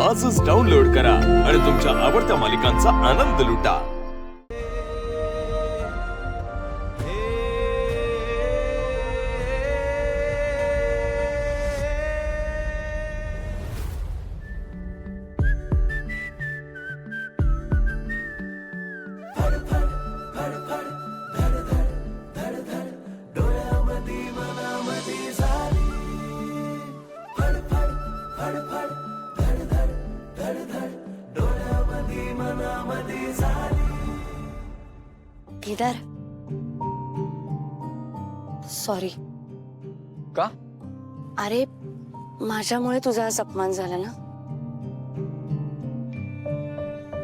आजच डाउनलोड करा आणि तुमच्या आवडत्या मालिकांचा आनंद लुटा। केदार, सॉरी। का? अरे माझ्यामुळे तुझा आज अपमान झाला ना।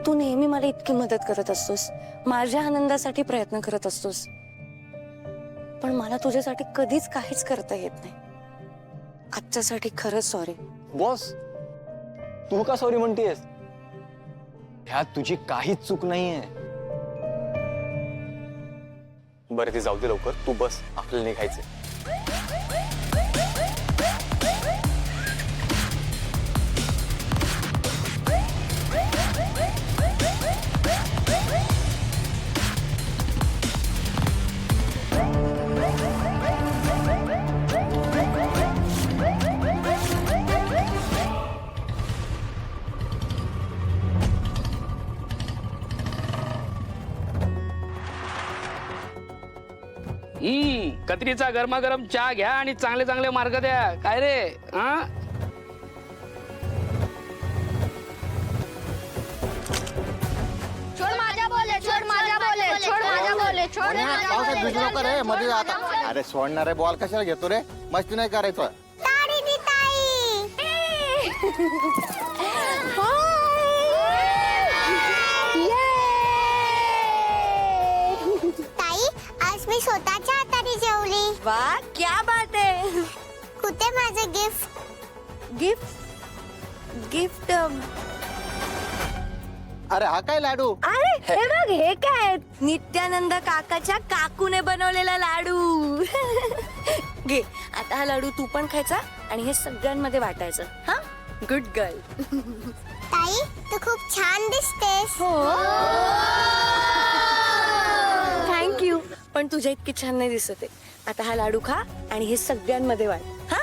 तू नेहमी मला इतकी मदत करत असतोस, माझ्या आनंदासाठी प्रयत्न करत असतोस, पण मला तुझ्यासाठी कधीच काहीच करता येत नाही। आजच्यासाठी खरंच सॉरी। बॉस, तू का सॉरी म्हणतेस? ह्यात तुझी काहीच चूक नाहीये। बरं ते जाऊ दे, लवकर तू बस, आपल्याला निघायचंय। कत्रीचा गरमागरम चहा घ्या आणि चांगले चांगले मार्ग द्या। काय रे? हा, छोड़ माझ्या बोले, छोड़ माझ्या बोले, छोड़ माझ्या बोले, छोड़ पावसात भिजू नको रे, मध्ये आता। अरे सोडणार रे, बॉल कशाला घेतो रे? मस्ती नाही करायचं। तारी दी ताई। ताई, आज मी स्वतःच्या हाताने जेवली। वाह, क्या बात है। कुठे माझे गिफ्ट? गिफ्ट अरे हा काय लाडू? अरे हे बघ, हे काय? नित्यानंद काकाच्या काकूने बनवलेला लाडू। घे, आता हा लाडू तू पण खायचा आणि हे सगळ्यांमध्ये वाटायचं। हा, गुड गर्ल। ताई, तू खूप छान दिसतेस। हो, थँक्यू। पण तुझ्या इतकी छान नाही दिसत आहे। आता हा लाडू खा आणि हे सगळ्यांमध्ये वाट। हा,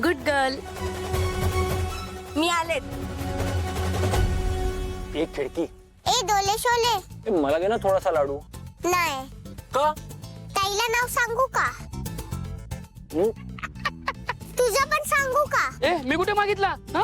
गुड गर्ल। मी आले। एक खिडकी। ए डोले शोले, मला दे ना थोडासा लाडू। नाही। का? ताईला नाव सांगू का? तुझं पण सांगू का? ए मी कुठे मागितला? हा,